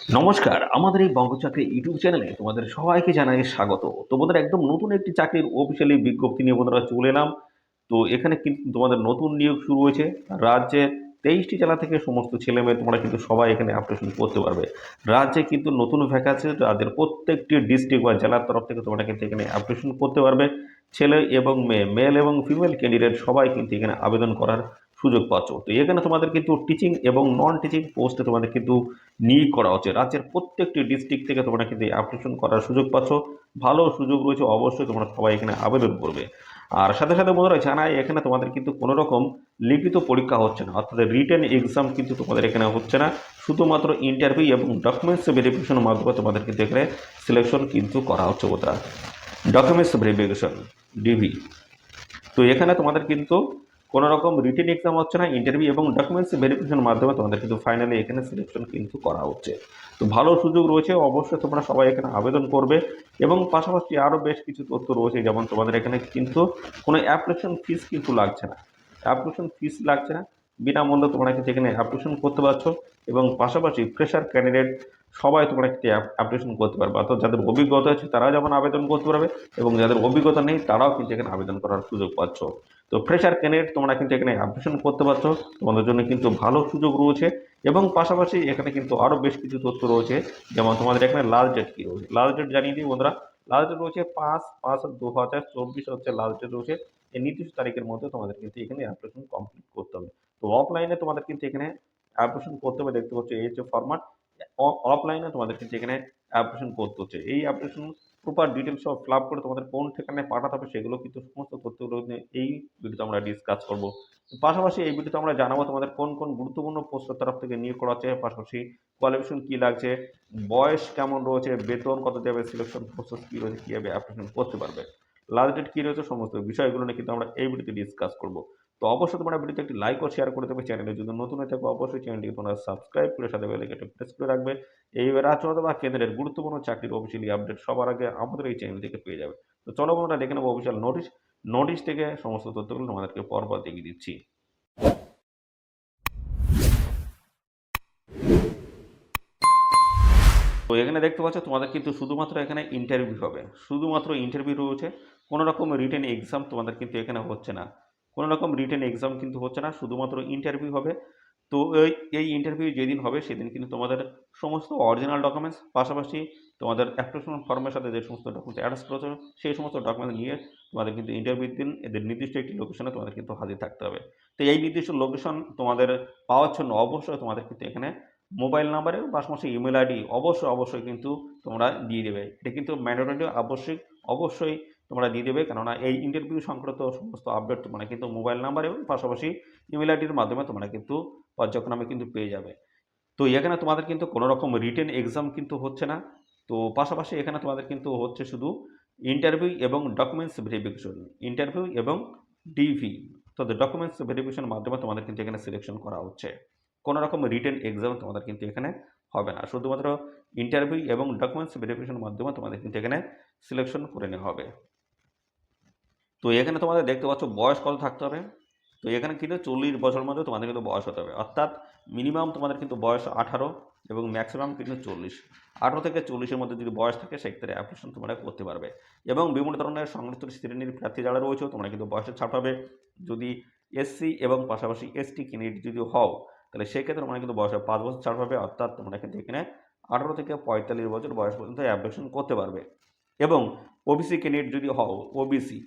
নমস্কার, আমাদের এই বঙ্গচাকরি ইউটিউব চ্যানেলে তোমাদের সবাইকে জানাই স্বাগত। তোমাদের একদম নতুন একটি চাকরির অফিসিয়ালি বিজ্ঞপ্তি নিয়ে বন্ধুরা চলে এলাম। তো এখানে কিন্তু তোমাদের নতুন নিয়োগ শুরু হয়েছে। রাজ্যের 23টি জেলা থেকে সমস্ত ছেলেমেয়ে তোমরা কিন্তু সবাই এখানে অ্যাপ্লিকেশন করতে পারবে। রাজ্যে কিন্তু নতুন ভ্যাকান্সি রাজ্যের প্রত্যেকটি ডিস্ট্রিক্ট বা জেলার তরফ থেকে তোমরা কিন্তু এখানে অ্যাপ্লিকেশন করতে পারবে। ছেলে এবং মেয়ে, মেল এবং ফিমেল ক্যান্ডিডেট সবাই কিন্তু এখানে আবেদন করার সুযোগ পাচ্ছ। তো এখানে তোমাদের কিন্তু টিচিং এবং নন টিচিং পোস্টে তোমাদের কিন্তু নিয়োগ করা হচ্ছে। রাজ্যের প্রত্যেকটি ডিস্ট্রিক্ট থেকে তোমরা কিন্তু অ্যাপ্লিকেশন করার সুযোগ পাচ্ছ। ভালো সুযোগ রয়েছে, অবশ্যই তোমরা সবাই এখানে আবেদন করবে। আর সাথে সাথে বন্ধুরা জানাই, এখানে তোমাদের কিন্তু কোনো রকম লিখিত পরীক্ষা হচ্ছে না, অর্থাৎ রিটেন এক্সাম কিন্তু তোমাদের এখানে হচ্ছে না। শুধুমাত্র ইন্টারভিউ এবং ডকুমেন্টস ভেরিফিকেশনের মাধ্যমে তোমাদের কিন্তু এখানে সিলেকশন কিন্তু করা হচ্ছে বন্ধুরা। Documents verification, DV. তো এখানে তোমাদের কিন্তু কোনো রকম রিটেন এক্সাম হচ্ছে না, ইন্টারভিউ এবং ডকুমেন্টস ভেরিফিকেশনের মাধ্যমে তোমাদের কিন্তু ফাইনালি এখানে সিলেকশন কিন্তু করা হচ্ছে। তো ভালো সুযোগ রয়েছে, অবশ্যই তোমরা সবাই এখানে আবেদন করবে। এবং পাশাপাশি আরও বেশ কিছু তথ্য রয়েছে, যেমন তোমাদের এখানে কিন্তু কোনো অ্যাপ্লিকেশন ফিস কিন্তু লাগছে না। অ্যাপ্লিকেশন ফিস লাগছে না, বিনামূল্যে তোমরা কিন্তু এখানে অ্যাপ্লিকেশন করতে পারছো। এবং পাশাপাশি ফ্রেশার ক্যান্ডিডেট সবাই তোমরা একটি অ্যাপ্লিকেশন করতে পারবে, অর্থাৎ যাদের অভিজ্ঞতা আছে তারাও যেমন আবেদন করতে পারবে, এবং যাদের অভিজ্ঞতা নেই তারাও কিন্তু এখানে আবেদন করার সুযোগ পাচ্ছ। তো ফ্রেশার ক্যান্ডিডেট তোমরা কিন্তু এখানে অ্যাপ্লিকেশন করতে পারছো, তোমাদের জন্য কিন্তু ভালো সুযোগ রয়েছে। এবং পাশাপাশি এখানে কিন্তু আরও বেশ কিছু তথ্য রয়েছে, যেমন তোমাদের এখানে লাস্ট ডেট কী রয়েছে। লাস্ট ডেট জানিয়ে দিই বন্ধুরা, লাস্ট ডেট রয়েছে 5/5/2024 হচ্ছে লাস্ট ডেট রয়েছে। এই নির্দিষ্ট তারিখের মধ্যে তোমাদের কিন্তু এখানে অ্যাপ্লিকেশন কমপ্লিট করতে হবে। তো অফলাইনে তোমাদের কিন্তু এখানে অ্যাপ্লিকেশন করতে হবে, দেখতে পাচ্ছ এই হচ্ছে ফরম্যাট। অফলাইনে তোমাদের কিন্তু এখানে অ্যাপ্লিকেশন করতে হচ্ছে। এই অ্যাপ্লিকেশন প্রপার ডিটেলস সব ফিল আপ করে তোমাদের কোন ঠিকানায় পাঠাতে হবে সেগুলো কিন্তু সমস্ত তথ্যগুলো নিয়ে এই ভিডিওতে আমরা ডিসকাস করবো। পাশাপাশি এই ভিডিওতে আমরা জানাবো তোমাদের কোন কোন গুরুত্বপূর্ণ পোস্টের তরফ থেকে নিয়োগ করা হচ্ছে, পাশাপাশি কোয়ালিফিকেশন কী লাগছে, বয়স কেমন রয়েছে, বেতন কত দেবে, সিলেকশন প্রসেস কী রয়েছে, কীভাবে অ্যাপ্লিকেশন করতে পারবে, লাস্ট ডেট কী রয়েছে, সমস্ত বিষয়গুলো নিয়ে কিন্তু আমরা এই ভিডিওতে ডিসকাস করবো। তো অবশ্যই তোমরা ভিডিওতে একটি লাইক ও শেয়ার করে দেবে। চ্যানেলে যদি নতুন হয়ে থাকো অবশ্যই চ্যানেলটিকে তোমরা সাবস্ক্রাইব করে সাথে বেল আইকনটি প্রেস করে রাখবে। এই রাজ্য অথবা কেন্দ্রের গুরুত্বপূর্ণ চাকরির অফিসিয়ালি আপডেট সবার আগে আমাদের এই চ্যানেল থেকে পেয়ে যাবে। তো চলো বন্ধুরা দেখে নেবো অফিসিয়াল নোটিশ। নোটিশ থেকে সমস্ত তথ্যগুলো তোমাদেরকে পরপর দেখিয়ে দিচ্ছি। তো এখানে দেখতে পাচ্ছ তোমাদের কিন্তু শুধুমাত্র এখানে ইন্টারভিউ হবে, শুধুমাত্র ইন্টারভিউ রয়েছে। কোনো রকম রিটেন এক্সাম তোমাদের কিন্তু এখানে হচ্ছে না, কোনো রকম রিটেন এক্সাম কিন্তু হচ্ছে না, শুধুমাত্র ইন্টারভিউ হবে। তো এই ইন্টারভিউ যেদিন হবে সেদিন কিন্তু তোমাদের সমস্ত অরিজিনাল ডকুমেন্টস, পাশাপাশি তোমাদের অ্যাপ্লিকেশন ফর্মের সাথে যে সমস্ত ডকুমেন্টস অ্যাটাচ করেছে সেই সমস্ত ডকুমেন্টস নিয়ে তোমাদের কিন্তু ইন্টারভিউর দিন এদের নির্দিষ্ট একটি লোকেশনে তোমাদের কিন্তু হাজির থাকতে হবে। তো এই নির্দিষ্ট লোকেশন তোমাদের পাওয়ার জন্য অবশ্যই তোমাদের কিন্তু এখানে মোবাইল নাম্বারের পাশাপাশি ইমেল আইডি অবশ্যই অবশ্যই কিন্তু তোমরা দিয়ে দেবে। এটা কিন্তু ম্যান্ডেটরি, অবশ্যই অবশ্যই তোমরা দিয়ে দেবে, কেননা এই ইন্টারভিউ সংক্রান্ত সমস্ত আপডেট তোমরা কিন্তু মোবাইল নাম্বার এবং পাশাপাশি ইমেল আইডির মাধ্যমে তোমরা কিন্তু পর্যায়ক্রমে কিন্তু পেয়ে যাবে। তো এখানে তোমাদের কিন্তু কোনো রকম রিটেন এক্সাম কিন্তু হচ্ছে না। তো পাশাপাশি এখানে তোমাদের কিন্তু হচ্ছে শুধু ইন্টারভিউ এবং ডকুমেন্টস ভেরিফিকেশন, ইন্টারভিউ এবং ডিভি। তো ডকুমেন্টস ভেরিফিকেশনের মাধ্যমে তোমাদের কিন্তু এখানে সিলেকশন করা হচ্ছে। কোনো রকম রিটেন এক্সাম তোমাদের কিন্তু এখানে হবে না, শুধুমাত্র ইন্টারভিউ এবং ডকুমেন্টস ভেরিফিকেশনের মাধ্যমে তোমাদের কিন্তু এখানে সিলেকশন করে নেওয়া হবে। তো এখানে তোমাদের দেখতে পাচ্ছ বয়স কত থাকতে হবে। তো এখানে কিন্তু 40 বছর মধ্যে তোমাদের কিন্তু বয়স হতে হবে, অর্থাৎ মিনিমাম তোমাদের কিন্তু বয়স 18 এবং ম্যাক্সিমাম কিন্তু 40। 18 থেকে 40-এর মধ্যে যদি বয়স থাকে সেক্ষেত্রে অ্যাপ্লিকেশন তোমরা করতে পারবে। এবং বিভিন্ন ধরনের সংশ্লিষ্ট শ্রেণীর প্রার্থী যারা রয়েছে তোমরা কিন্তু বয়সের ছাড় পাবে। যদি এসসি এবং পাশাপাশি এসটি ক্যান্ডিডেট যদি হও তাহলে সেক্ষেত্রে তোমরা কিন্তু বয়সে 5 বছর ছাড় পাবে, অর্থাৎ তোমরা কিন্তু এখানে 18 থেকে 45 বছর বয়স পর্যন্ত অ্যাপ্লিকেশন করতে পারবে। এবং ওবিসি ক্যান্ডিডেট যদি হও, ওবিসি,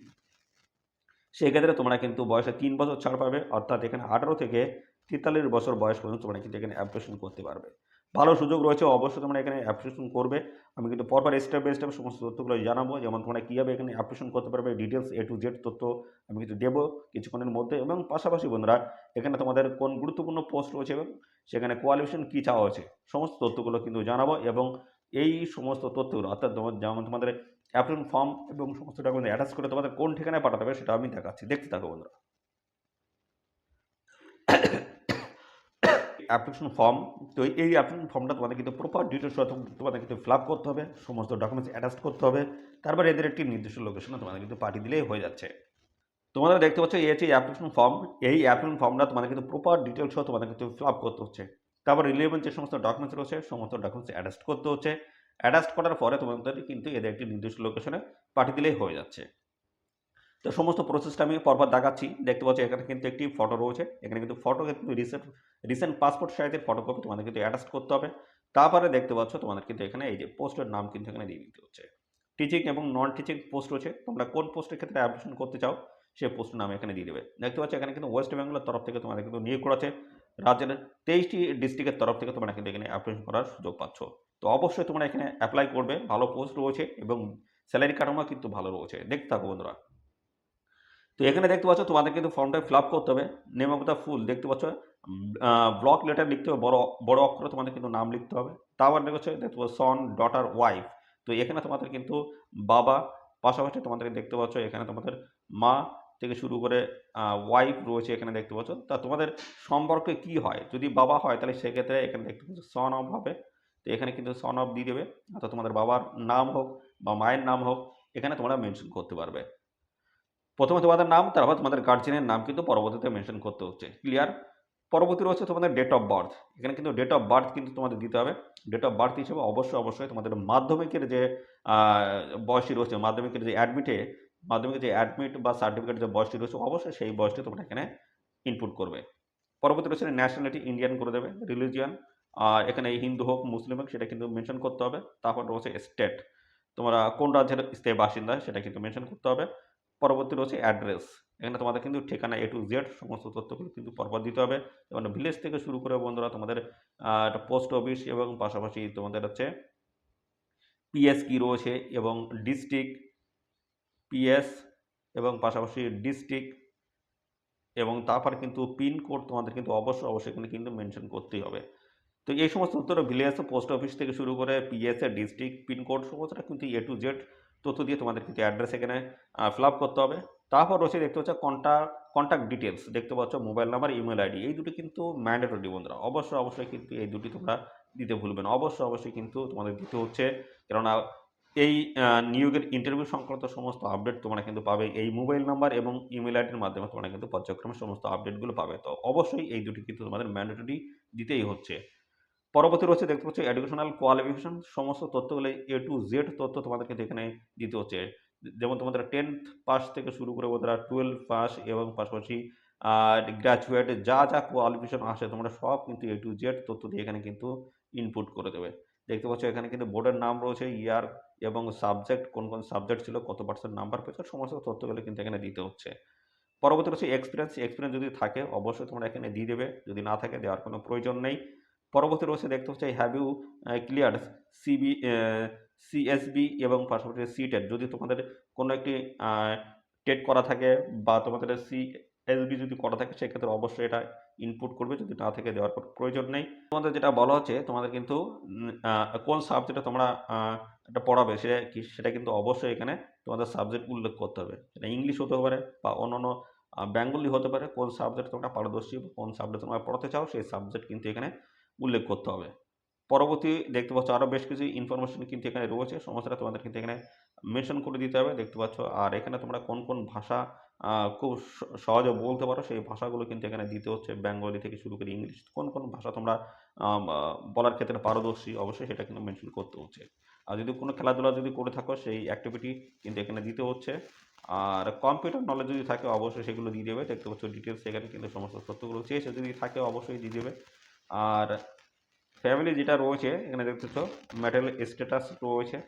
সেক্ষেত্রে তোমরা কিন্তু বয়সে 3 বছর ছাড় পাবে, অর্থাৎ এখানে 18 থেকে 43 বছর বয়স পর্যন্ত তোমরা কিন্তু এখানে অ্যাপ্লিকেশন করতে পারবে। ভালো সুযোগ রয়েছে, অবশ্যই তোমরা এখানে অ্যাপ্লিকেশন করবে। আমি কিন্তু পরপর স্টেপ বাই স্টেপ সমস্ত তথ্যগুলো জানাবো, যেমন তোমরা কীভাবে এখানে অ্যাপ্লিকেশন করতে পারবে, ডিটেলস A to Z তথ্য আমি কিন্তু দেবো কিছুক্ষণের মধ্যে। এবং পাশাপাশি বন্ধুরা এখানে তোমাদের কোন গুরুত্বপূর্ণ পোস্ট রয়েছে এবং সেখানে কোয়ালিফিকেশন কী চাওয়া হয়েছে সমস্ত তথ্যগুলো কিন্তু জানাবো। এবং এই সমস্ত তথ্যগুলো অর্থাৎ যেমন তোমাদের অ্যাপ্লিকেশন ফর্ম এবং সমস্ত ডকুমেন্ট অ্যাটাচ করে তোমাদের কোন ঠিকানায় পাঠাতে হবে সেটা আমি দেখাচ্ছি, দেখতে থাকো বন্ধুরা। অ্যাপ্লিকেশন ফর্ম, তো এই অ্যাপ্লিকেশন ফর্মটা তোমাদের কিন্তু প্রপার ডিটেলস তোমাদের কিন্তু ফিল আপ করতে হবে, সমস্ত ডকুমেন্টস অ্যাটাচ করতে হবে। তারপরে এদের একটি নির্দিষ্ট লোকেশনে তোমাদের কিন্তু পাঠিয়ে দিলেই হয়ে যাচ্ছে। তোমরা দেখতে পাচ্ছ এই হচ্ছে অ্যাপ্লিকেশন ফর্ম। এই অ্যাপ্লিকেশন ফর্মটা তোমাদের কিন্তু প্রপার ডিটেলস তোমাদের কিন্তু ফিল আপ করতে হচ্ছে। তারপর রিলেভেন্ট যে সমস্ত ডকুমেন্টস রয়েছে সমস্ত ডকুমেন্টস অ্যাটাচ করতে হচ্ছে। অ্যাটাচ করার পরে তোমাদের কিন্তু এদের একটি নির্দিষ্ট লোকেশনে পাঠিয়ে দিলেই হয়ে যাচ্ছে। তো সমস্ত প্রসেসটা আমি পরপর দেখাচ্ছি। দেখতে পাচ্ছ এখানে কিন্তু একটি ফটো রয়েছে। এখানে কিন্তু ফটো কিন্তু রিসেন্ট পাসপোর্ট সাইজের ফটোকপি তোমাদের কিন্তু অ্যাটাচ করতে হবে। তারপরে দেখতে পাচ্ছ তোমাদের কিন্তু এখানে এই যে পোস্টের নাম কিন্তু এখানে দিয়ে দিতে হচ্ছে। টিচিং এবং নন টিচিং পোস্ট রয়েছে। তোমরা কোন পোস্টের ক্ষেত্রে অ্যাপ্লিকেশন করতে চাও সেই পোস্টের নাম এখানে দিয়ে দেবে। দেখতে পাচ্ছ এখানে কিন্তু ওয়েস্ট বেঙ্গলের তরফ থেকে তোমাদের কিন্তু নিয়োগ করা আছে। রাজ্যের 23টি ডিস্ট্রিক্টের তরফ থেকে তোমরা কিন্তু এখানে অ্যাপ্লিকেশন করার সুযোগ পাচ্ছ। তো অবশ্যই তোমরা এখানে অ্যাপ্লাই করবে। ভালো পোস্ট রয়েছে এবং স্যালারি কাঠামো কিন্তু ভালো রয়েছে। দেখতে থাকো বন্ধুরা। তো এখানে দেখতে পাচ্ছ তোমাদের কিন্তু ফর্মটা ফিল আপ করতে হবে। নেম অফ দ্য ফুল দেখতে পাচ্ছ ব্লক লেটার লিখতে হবে, বড় বড় অক্ষরে তোমাদের কিন্তু নাম লিখতে হবে। তারপর দেখতে পাচ্ছ সন, ডটার, ওয়াইফ। তো এখানে তোমাদের কিন্তু বাবা, পাশাপাশি তোমাদের দেখতে পাচ্ছ এখানে তোমাদের মা থেকে শুরু করে ওয়াইফ রয়েছে এখানে দেখতে পাচ্ছ। তা তোমাদের সম্পর্কে কি হয়, যদি বাবা হয় তাহলে সেক্ষেত্রে এখানে দেখতে পাচ্ছ সন অফ হবে। তো এখানে কিন্তু সন অফ দিয়ে দেবে, অর্থাৎ তোমাদের বাবার নাম হোক বা মায়ের নাম হোক এখানে তোমরা মেনশন করতে পারবে। প্রথমে তোমাদের নাম, তারপর তোমাদের গার্জিয়ানের নাম কিন্তু পরবর্তীতে মেনশন করতে হচ্ছে। ক্লিয়ার? পরবর্তী রয়েছে তোমাদের ডেট অফ বার্থ। এখানে কিন্তু ডেট অফ বার্থ কিন্তু তোমাদের দিতে হবে। ডেট অফ বার্থ হিসেবে অবশ্যই তোমাদের মাধ্যমিকের যে বয়সটি রয়েছে, মাধ্যমিকের যে অ্যাডমিট বা সার্টিফিকেট যে বয়সটি রয়েছে অবশ্যই সেই বয়সটি তোমরা এখানে ইনপুট করবে। পরবর্তী রয়েছে ন্যাশনালিটি ইন্ডিয়ান করে দেবে। রিলিজিয়ান এখানে হিন্দু হোক মুসলিম হোক সেটা কিন্তু মেনশন করতে হবে। তারপর রয়েছে স্টেট, তোমরা কোন রাজ্যের স্থায়ী বাসিন্দা সেটা কিন্তু মেনশন করতে হবে। পরবর্তী রয়েছে অ্যাড্রেস। এখানে তোমাদের কিন্তু ঠিকানা A to Z সমস্ত তথ্যগুলো কিন্তু পরপর দিতে হবে। যেমন ভিলেজ থেকে শুরু করে বন্ধুরা তোমাদের একটা পোস্ট অফিস এবং পাশাপাশি তোমাদের হচ্ছে পিএস কি রয়েছে এবং ডিস্ট্রিক্ট, পিএস এবং পাশাপাশি ডিস্ট্রিক্ট এবং তারপর কিন্তু পিনকোড তোমাদের কিন্তু অবশ্যই এখানে কিন্তু মেনশন করতেই হবে। তো এই সমস্ত তথ্য ভিলেজ, পোস্ট অফিস থেকে শুরু করে পিএস এর ডিস্ট্রিক্ট, পিনকোড সমস্তটা কিন্তু A to Z তথ্য দিয়ে তোমাদের কিন্তু অ্যাড্রেস এখানে ফিল আপ করতে হবে। তারপর রয়েছে দেখতে পাচ্ছ কন্ট্যাক্ট ডিটেলস দেখতে পাচ্ছ মোবাইল নাম্বার, ইমেল আইডি। এই দুটি কিন্তু ম্যান্ডেটরি বন্ধুরা। অবশ্যই কিন্তু এই দুটি তোমরা দিতে ভুলবে না। অবশ্যই কিন্তু তোমাদের দিতে হচ্ছে, কেননা এই নিয়োগের ইন্টারভিউ সংক্রান্ত সমস্ত আপডেট তোমরা কিন্তু পাবে এই মোবাইল নাম্বার এবং ইমেল আইডির মাধ্যমে তোমরা কিন্তু পর্যায়ক্রমে সমস্ত আপডেটগুলো পাবে। তো অবশ্যই এই দুটি কিন্তু তোমাদের ম্যান্ডেটরি দিতেই হচ্ছে। পরবর্তী রয়েছে দেখতে পাচ্ছ এডুকেশনাল কোয়ালিফিকেশন সমস্ত তথ্যগুলো A to Z তথ্য তোমাদের কিন্তু এখানে দিতে হচ্ছে। যেমন তোমাদের 10th পাস থেকে শুরু করে ওরা 12 পাস এবং পাশাপাশি গ্র্যাজুয়েট যা কোয়ালিফিকেশন আসে তোমরা সব কিন্তু A to Z তথ্য দিয়ে এখানে কিন্তু ইনপুট করে দেবে। দেখতে পাচ্ছ এখানে কিন্তু বোর্ডের নাম রয়েছে, ইয়ার এবং সাবজেক্ট, কোন সাবজেক্ট ছিল, কত পার্সেন্ট নাম্বার পেয়েছো সমস্ত তথ্যগুলো কিন্তু এখানে দিতে হচ্ছে। পরবর্তী রয়েছে এক্সপিরিয়েন্স যদি থাকে অবশ্যই তোমরা এখানে দিয়ে দেবে, যদি না থাকে দেওয়ার কোনো প্রয়োজন নেই। পরবর্তী রয়েছে দেখতে হচ্ছে have you clear CB CSB এবং পাশাপাশি সিটেট, যদি তোমাদের কোনো একটি টেট করা থাকে বা তোমাদের সিএসবি যদি করা থাকে সেক্ষেত্রে অবশ্যই এটা ইনপুট করবে, যদি না থাকে দেওয়ার কোনো প্রয়োজন নেই। তোমাদের যেটা বলা হচ্ছে তোমাদের কিন্তু কোন সাবজেক্টে তোমরা এটা পড়াবে সেটা কিন্তু অবশ্যই এখানে তোমাদের সাবজেক্ট উল্লেখ করতে হবে। সেটা ইংলিশ হতে পারে বা অন্যান্য বেঙ্গলি হতে পারে। কোন সাবজেক্ট তোমরা পারদর্শী, কোন সাবজেক্ট তোমরা পড়াতে চাও সেই সাবজেক্ট কিন্তু এখানে উল্লেখ করতে হবে। পরবর্তী দেখতে পাচ্ছ আরও বেশ কিছু ইনফরমেশন কিন্তু এখানে রয়েছে, সমস্তটা তোমাদের কিন্তু এখানে মেনশন করে দিতে হবে দেখতে পাচ্ছ। আর এখানে তোমরা কোন ভাষা খুব সহজে বলতে পারো সেই ভাষাগুলো কিন্তু এখানে দিতে হচ্ছে। বেঙ্গলি থেকে শুরু করে ইংলিশ কোন ভাষা তোমরা বলার ক্ষেত্রে পারদর্শী অবশ্যই সেটা কিন্তু মেনশন করতে হচ্ছে। আর যদি কোনো খেলাধুলা যদি করে থাকো সেই অ্যাক্টিভিটি কিন্তু এখানে দিতে হচ্ছে। আর কম্পিউটার নলেজ যদি থাকে অবশ্যই সেগুলো দিয়ে দেবে। দেখতে পাচ্ছ ডিটেলস এখানে কিন্তু সমস্ত তথ্যগুলো চেয়েছে, যদি থাকে অবশ্যই দিয়ে দেবে। আর ফ্যামিলি যেটা রয়েছে এখানে দেখতেছ ম্যাটেরিয়াল স্ট্যাটাস রয়েছে,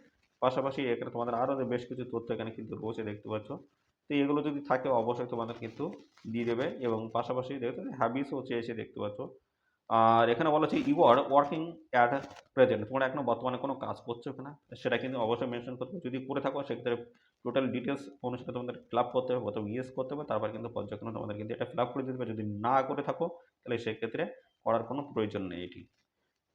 পাশাপাশি এখানে তোমাদের আরও বেশ কিছু তথ্য এখানে কিন্তু রয়েছে দেখতে পাচ্ছ। তো এগুলো যদি থাকে অবশ্যই তোমাদের কিন্তু দিয়ে দেবে এবং পাশাপাশি দেখতে হ্যাবিটসও চেয়েছে দেখতে পাচ্ছ। আর এখানে বলা হচ্ছে you are working at present, তোমরা এখনো বর্তমানে কোনো কাজ করছো কিনা সেটা কিন্তু অবশ্যই মেনশন করতে হবে। যদি করে থাকো সেক্ষেত্রে টোটাল ডিটেলস অনুসারে তোমাদের ফিল আপ করতে হবে, প্রথমে ইয়েস করতে হবে, তারপর কিন্তু পর্যায়ক্রমে তোমাদের কিন্তু এটা ফিল আপ করে দিতে হবে। যদি না করে থাকো তাহলে সেক্ষেত্রে করার কোনো প্রয়োজন নেই এটি।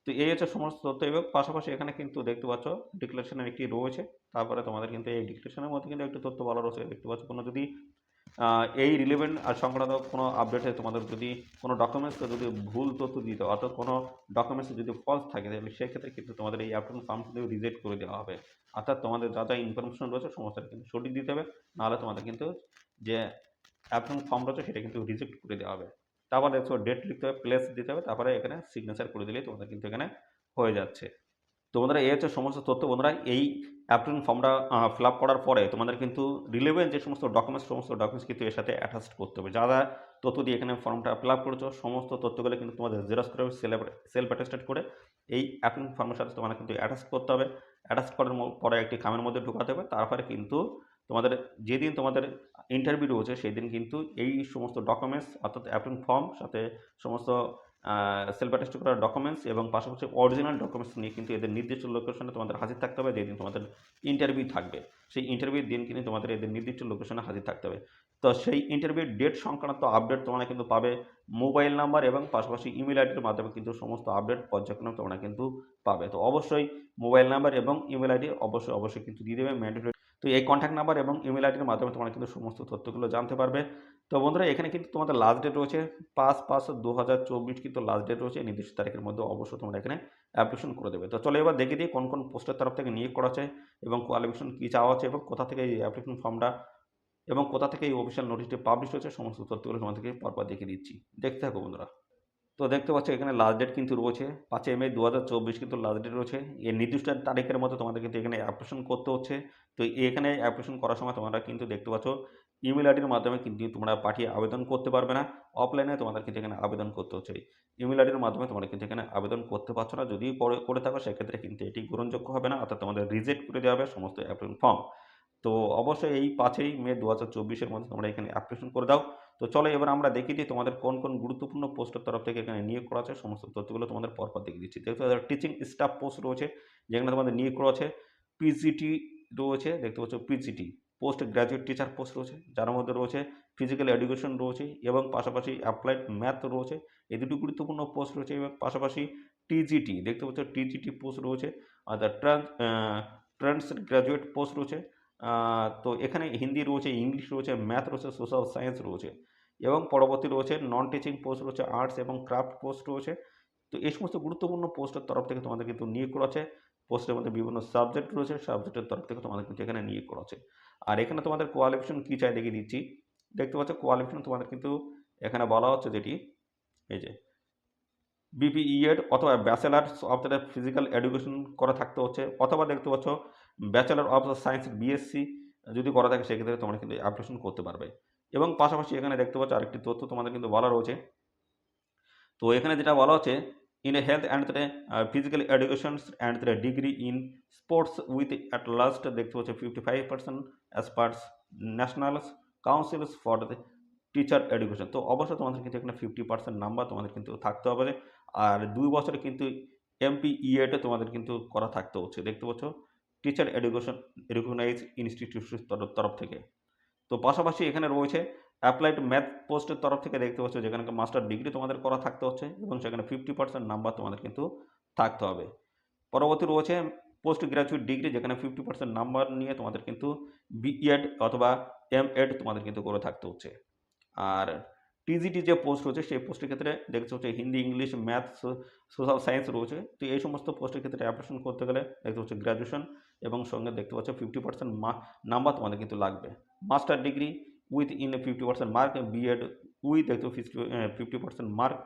তো এই হচ্ছে সমস্ত তথ্য এবং পাশাপাশি এখানে কিন্তু দেখতে পাচ্ছ ডিক্লারেশনের একটি রয়েছে। তারপরে তোমাদের কিন্তু এই ডিক্লারেশনের মধ্যে কিন্তু একটি তথ্য বলা রয়েছে দেখতে পাচ্ছ। কোনো যদি এই রিলেভেন্ট আর সংক্রান্ত কোনো আপডেটে তোমাদের যদি কোনো ডকুমেন্টসে যদি ভুল তথ্য দিতে হয়, অর্থাৎ কোনো ডকুমেন্টসে যদি ফলস থাকে তাহলে সেক্ষেত্রে কিন্তু তোমাদের এই অ্যাপ্লিকেশন ফর্ম কিন্তু রিজেক্ট করে দেওয়া হবে। অর্থাৎ তোমাদের যা ইনফরমেশন রয়েছে সমস্তটা কিন্তু সঠিক দিতে হবে, নাহলে তোমাদের কিন্তু যে অ্যাপ্লিকেশন ফর্ম রয়েছে সেটা কিন্তু রিজেক্ট করে দেওয়া হবে। তারপর দেখছো ডেট লিখতে হবে, প্লেস দিতে হবে, তারপরে এখানে সিগনেচার করে দিলেই তোমাদের কিন্তু এখানে হয়ে যাচ্ছে। তো বন্ধুরা এই হচ্ছে সমস্ত তথ্য। বন্ধুরা এই অ্যাপ্লিকেশন ফর্মটা ফিল আপ করার পরে তোমাদের কিন্তু রিলেভেন্ট যে সমস্ত ডকুমেন্টস কিন্তু এর সাথে অ্যাটাচ করতে হবে। যা যা তথ্য দিয়ে এখানে ফর্মটা ফিল আপ করেছো সমস্ত তথ্যগুলো কিন্তু তোমাদের জেরক্স করে সেলফ অ্যাটেস্টেড করে এই অ্যাপ্লিকেশন ফর্মের সাথে তোমাদের কিন্তু অ্যাটাচ করতে হবে। অ্যাটাচ করার পরে একটি খামের মধ্যে ঢোকাতে হবে। তারপরে কিন্তু তোমাদের যেদিন তোমাদের ইন্টারভিউ রয়েছে সেই দিন কিন্তু এই সমস্ত ডকুমেন্টস অর্থাৎ অ্যাপ্লিকেশন ফর্ম সাথে সমস্ত সেলফ অ্যাটেস্ট করা ডকুমেন্টস এবং পাশাপাশি অরিজিনাল ডকুমেন্টস নিয়ে কিন্তু এদের নির্দিষ্ট লোকেশনে তোমাদের হাজির থাকতে হবে যেদিন তোমাদের ইন্টারভিউ থাকবে। সেই ইন্টারভিউর দিন কিন্তু তোমাদের এদের নির্দিষ্ট লোকেশনে হাজির থাকতে হবে। তো সেই ইন্টারভিউর ডেট সংক্রান্ত আপডেট তোমরা কিন্তু পাবে মোবাইল নাম্বার এবং পাশাপাশি ইমেল আইডির মাধ্যমে কিন্তু সমস্ত আপডেট পর্যায়ক্রমে তোমরা কিন্তু পাবে। তো অবশ্যই মোবাইল নাম্বার এবং ইমেল আইডি অবশ্যই কিন্তু দিয়ে দেবে ম্যান্ডেটরি। তো এই কন্ট্যাক্ট নাম্বার এবং ইমেল আইডির মাধ্যমে তোমরা কিন্তু সমস্ত তথ্যগুলো জানতে পারবে। তো বন্ধুরা এখানে কিন্তু তোমাদের লাস্ট ডেট রয়েছে 5/5/2024 কিন্তু লাস্ট ডেট রয়েছে। নির্দিষ্ট তারিখের মধ্যে অবশ্যই তোমরা এখানে অ্যাপ্লিকেশন করে দেবে। তো চলো এবার দেখে দিই কোন কোন পোস্টের তরফ থেকে নিয়োগ করা আছে এবং কোয়ালিফিকেশন কী চাওয়া আছে এবং কোথা থেকে এই অ্যাপ্লিকেশন ফর্মটা এবং কোথা থেকে এই অফিসিয়াল নোটিশটি পাবলিশ হয়েছে সমস্ত তথ্যগুলো তোমাদেরকে পরপর দেখিয়ে দিচ্ছি। দেখতে থাকো বন্ধুরা। তো দেখতে পাচ্ছ এখানে লাস্ট ডেট কিন্তু রয়েছে 5 মে 2024 কিন্তু লাস্ট ডেট রয়েছে। এর নির্দিষ্ট তারিখের মধ্যে তোমাদের কিন্তু এখানে অ্যাপ্লিকেশন করতে হচ্ছে। তো এখানে অ্যাপ্লিকেশন করার সময় তোমরা কিন্তু দেখতে পাচ্ছ ইমেল আইডির মাধ্যমে কিন্তু তোমরা পাঠিয়ে আবেদন করতে পারবে না। অফলাইনে তোমাদের কিন্তু এখানে আবেদন করতে হচ্ছে। ইমেল আইডির মাধ্যমে তোমরা কিন্তু এখানে আবেদন করতে পারছো না। যদি করে থাকো সেক্ষেত্রে কিন্তু এটি গ্রহণযোগ্য হবে না, অর্থাৎ তোমাদের রিজেক্ট করে দেওয়া হবে সমস্ত অ্যাপ্লিকেশন ফর্ম। তো অবশ্যই এই 5 মে 2024 মধ্যে তোমরা এখানে অ্যাপ্লিকেশন করে দাও। তো চলো এবার আমরা দেখি দিই তোমাদের কোন কোন গুরুত্বপূর্ণ পোস্টের তরফ থেকে এখানে নিয়োগ করা আছে সমস্ত তথ্যগুলো তোমাদের পরপর দেখিয়ে দিচ্ছি। দেখতে পাচ্ছ টিচিং স্টাফ পোস্ট রয়েছে যেখানে তোমাদের নিয়োগ করা আছে। পিজিটি রয়েছে, দেখতে পাচ্ছ PGT post graduate teacher post রয়েছে যার মধ্যে রয়েছে ফিজিক্যাল এডুকেশন রয়েছে এবং পাশাপাশি অ্যাপ্লাইড ম্যাথ রয়েছে। এই দুটি গুরুত্বপূর্ণ পোস্ট রয়েছে এবং পাশাপাশি টিজিটি দেখতে পাচ্ছ টিজিটি পোস্ট রয়েছে আর ট্রান্স গ্র্যাজুয়েট পোস্ট রয়েছে। তো এখানে হিন্দি রয়েছে, ইংলিশ রয়েছে, ম্যাথ রয়েছে, সোশ্যাল সায়েন্স রয়েছে এবং পরবর্তী রয়েছে নন টিচিং পোস্ট রয়েছে, আর্টস এবং ক্রাফট পোস্ট রয়েছে। তো এই সমস্ত গুরুত্বপূর্ণ পোস্টের তরফ থেকে তোমাদের কিন্তু নিয়োগ করা আছে। পোস্টের মধ্যে বিভিন্ন সাবজেক্ট রয়েছে, সাবজেক্টের তরফ থেকে তোমাদের কিন্তু এখানে নিয়োগ করা আছে। আর এখানে তোমাদের কোয়ালিফিকেশন কী চাই দেখিয়ে দিচ্ছি। দেখতে পাচ্ছ কোয়ালিফিকেশন তোমাদের কিন্তু এখানে বলা হচ্ছে যেটি এই যে বিপিইএড অথবা bachelors of the physical education করা থাকতে হচ্ছে, অথবা দেখতে পাচ্ছ bachelor of the science BSc যদি করা থাকে সেক্ষেত্রে তোমরা কিন্তু অ্যাপ্লিকেশন করতে পারবে। এবং পাশাপাশি এখানে দেখতে পাচ্ছ আরেকটি তথ্য তোমাদের কিন্তু বলা রয়েছে। তো এখানে যেটা বলা হচ্ছে in a health and the physical education and the degree in sports with at last দেখতে পাচ্ছ 55% as per national council's for the teacher education. তো অবশ্যই তোমাদের কিন্তু এখানে 50% নাম্বার তোমাদের কিন্তু থাকতে হবে। আর 2 বছরে কিন্তু এমপিইএডে তোমাদের কিন্তু করা থাকতে হচ্ছে। দেখতে পাচ্ছ টিচার এডুকেশন রিকগনাইজ ইনস্টিটিউশন তরফ থেকে। তো পাশাপাশি এখানে রয়েছে অ্যাপ্লাইড ম্যাথ পোস্টের তরফ থেকে দেখতে পাচ্ছ যেখানে মাস্টার ডিগ্রি তোমাদের করা থাকতে হচ্ছে এবং সেখানে 50% নাম্বার তোমাদের কিন্তু থাকতে হবে। পরবর্তী রয়েছে পোস্ট গ্র্যাজুয়েট ডিগ্রি যেখানে 50% নাম্বার নিয়ে তোমাদের কিন্তু বিএড অথবা এমএড তোমাদের কিন্তু করে থাকতে হচ্ছে। আর টিজিটি যে পোস্ট রয়েছে সেই পোস্টের ক্ষেত্রে দেখতে হচ্ছে Hindi, English, math, social science রয়েছে। তো এই সমস্ত পোস্টের ক্ষেত্রে অ্যাপ্লিকেশন করতে গেলে দেখতে হচ্ছে গ্র্যাজুয়েশন এবং সঙ্গে দেখতে পাচ্ছ 50% নাম্বার তোমাদের কিন্তু লাগবে। Master degree with in 50% mark, BEd with দেখতে 50% মার্ক।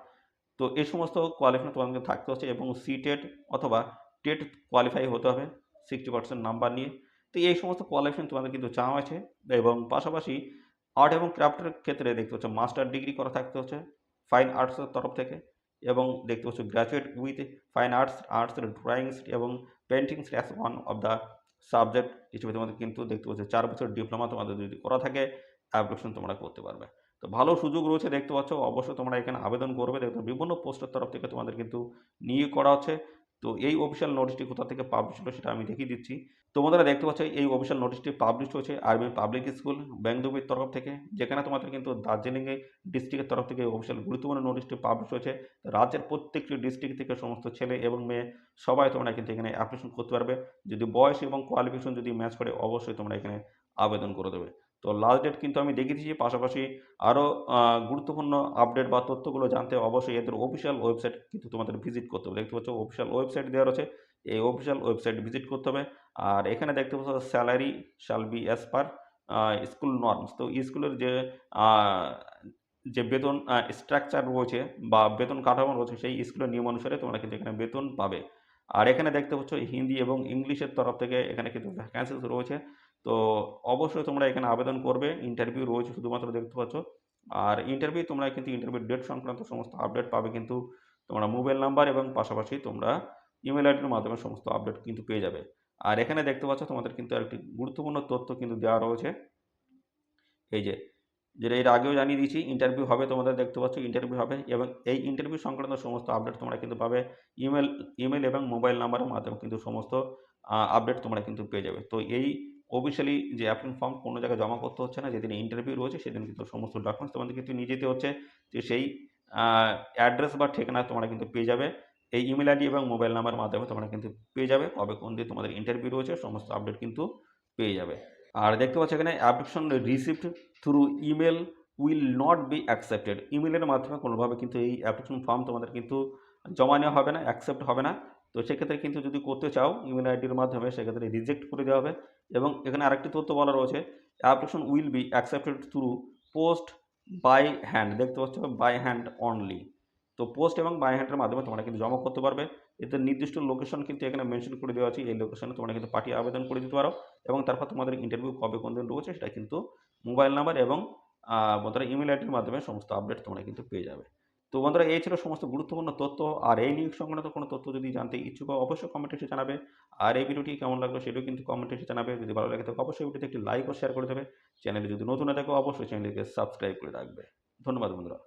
তো এই সমস্ত কোয়ালিফিকেশন তোমাদের থাকতে হচ্ছে এবং সিটেট অথবা টেট কোয়ালিফাই হতে হবে 60% নাম্বার নিয়ে। তো এই সমস্ত কোয়ালিফিকেশন তোমাদের কিন্তু চাওয়া আছে এবং পাশাপাশি আর্ট এবং ক্রাফটের ক্ষেত্রে দেখতে হচ্ছে মাস্টার ডিগ্রি করা থাকতে হচ্ছে ফাইন আর্টসের তরফ থেকে এবং দেখতে হচ্ছে গ্র্যাজুয়েট উইথ ফাইন আর্টসের ড্রয়িংস এবং paintings as one of the subject হিসেবে তোমাদের কিন্তু দেখতে পাচ্ছ 4 বছর ডিপ্লোমা তোমাদের যদি করা থাকে অ্যাপ্লিকেশন তোমরা করতে পারবে। তো ভালো সুযোগ রয়েছে দেখতে পাচ্ছ, অবশ্যই তোমরা এখানে আবেদন করবে। দেখো বিভিন্ন পোস্টের তরফ থেকে তোমাদের কিন্তু নিয়োগ করা হচ্ছে। তো এই অফিসিয়াল নোটিশটি কোথা থেকে পাবলিশ হলো সেটা আমি দেখিয়ে দিচ্ছি। তোমাদের দেখতে পাচ্ছ এই অফিসিয়াল নোটিশটি পাবলিশ হয়েছে আর্মি পাবলিক স্কুল বেংদুবির তরফ থেকে, যেখানে তোমাদের কিন্তু দার্জিলিংয়ে ডিস্ট্রিক্টের তরফ থেকে অফিসিয়াল গুরুত্বপূর্ণ নোটিশটি পাবলিশ হয়েছে। রাজ্যের প্রত্যেকটি ডিস্ট্রিক্ট থেকে সমস্ত ছেলে এবং মেয়ে সবাই তোমরা কিন্তু এখানে অ্যাপ্লিকেশন করতে পারবে। যদি বয়স এবং কোয়ালিফিকেশন যদি ম্যাচ করে অবশ্যই তোমরা এখানে আবেদন করে দেবে। তো লাস্ট ডেট কিন্তু আমি দেখিয়ে দিয়েছি। পাশাপাশি আরও গুরুত্বপূর্ণ আপডেট বা তথ্যগুলো জানতে অবশ্যই এদের অফিসিয়াল ওয়েবসাইট কিন্তু তোমাদের ভিজিট করতে হবে। দেখতে পাচ্ছ অফিসিয়াল ওয়েবসাইট দেওয়া রয়েছে, এই অফিসিয়াল ওয়েবসাইট ভিজিট করতে হবে। আর এখানে দেখতে পাচ্ছ salary shall be as per school norms. তো স্কুলের যে যে বেতন স্ট্রাকচার রয়েছে বা বেতন কাঠামো রয়েছে সেই স্কুলের নিয়ম অনুসারে তোমরা কিন্তু এখানে বেতন পাবে। আর এখানে দেখতে পাচ্ছ হিন্দি এবং ইংলিশের তরফ থেকে এখানে কিন্তু ভ্যাকেন্সিস রয়েছে। তো অবশ্যই তোমরা এখানে আবেদন করবে। ইন্টারভিউ রয়েছে শুধুমাত্র দেখতে পাচ্ছ। আর ইন্টারভিউ তোমরা কিন্তু ইন্টারভিউ ডেট সংক্রান্ত সমস্ত আপডেট পাবে কিন্তু তোমরা মোবাইল নাম্বার এবং পাশাপাশি তোমরা ইমেল আইডির মাধ্যমে সমস্ত আপডেট কিন্তু পেয়ে যাবে। আর এখানে দেখতে পাচ্ছ তোমাদের কিন্তু একটি গুরুত্বপূর্ণ তথ্য কিন্তু দেওয়া রয়েছে। এই যে যেটা এর আগেও জানিয়ে দিয়েছি, ইন্টারভিউ হবে, তোমাদের দেখতে পাচ্ছ ইন্টারভিউ হবে এবং এই ইন্টারভিউ সংক্রান্ত সমস্ত আপডেট তোমরা কিন্তু পাবে ইমেল ইমেল এবং মোবাইল নাম্বারের মাধ্যমে কিন্তু সমস্ত আপডেট তোমরা কিন্তু পেয়ে যাবে। তো এই অফিসিয়ালি যে অ্যাপ্লিকেশন ফর্ম কোনো জায়গায় জমা করতে হচ্ছে না, যেদিন ইন্টারভিউ রয়েছে সেদিন কিন্তু সমস্ত ডকুমেন্টস তোমাদের কিন্তু নিয়ে যেতে হচ্ছে। যে সেই অ্যাড্রেস বা ঠিকানা তোমরা কিন্তু পেয়ে যাবে এই ইমেল আইডি এবং মোবাইল নাম্বারের মাধ্যমে তোমরা কিন্তু পেয়ে যাবে কবে কোন দিন তোমাদের ইন্টারভিউ রয়েছে সমস্ত আপডেট কিন্তু পেয়ে যাবে। আর দেখতে পাচ্ছ এখানে application received through email will not be accepted. ইমেলের মাধ্যমে কোনোভাবে কিন্তু এই অ্যাপ্লিকেশন ফর্ম তোমাদের কিন্তু জমা নেওয়া হবে না, অ্যাকসেপ্ট হবে না। তো সেক্ষেত্রে কিন্তু যদি করতে চাও ইমেল আইডির মাধ্যমে সেক্ষেত্রে রিজেক্ট করে দেওয়া হবে। এবং এখানে আরেকটি তথ্য বলা রয়েছে, application will be accepted through post by hand. দেখতে পাচ্ছ বাই হ্যান্ড অনলি। তো পোস্ট এবং বাই হ্যান্ডের মাধ্যমে তোমরা কিন্তু জমা করতে পারবে। এতে নির্দিষ্ট লোকেশন কিন্তু এখানে মেনশন করে দেওয়া আছে, এই লোকেশনে তোমরা কিন্তু পাঠিয়ে আবেদন করে দিতে পারো। এবং তারপর তোমাদের ইন্টারভিউ কবে কোন দিন রয়েছে সেটা কিন্তু মোবাইল নাম্বার এবং বন্ধুরা ইমেল আইডির মাধ্যমে সমস্ত আপডেট তোমরা কিন্তু পেয়ে যাবে। তো বন্ধুরা এই ছিল সমস্ত গুরুত্বপূর্ণ তথ্য। আর এই নিয়োগ সংক্রান্ত কোনো তথ্য যদি জানতে ইচ্ছুক হও অবশ্যই কমেন্টে এসে জানাবে। আর এই ভিডিওটি কেমন লাগলো সেটাও কিন্তু কমেন্টে এসে জানাবে। যদি ভালো লাগে থাকে অবশ্যই ভিডিওতে একটি লাইক ও শেয়ার করে দেবে। চ্যানেলে যদি নতুন হয়ে থাকো অবশ্যই চ্যানেলটিকে সাবস্ক্রাইব করে রাখবে। ধন্যবাদ বন্ধুরা।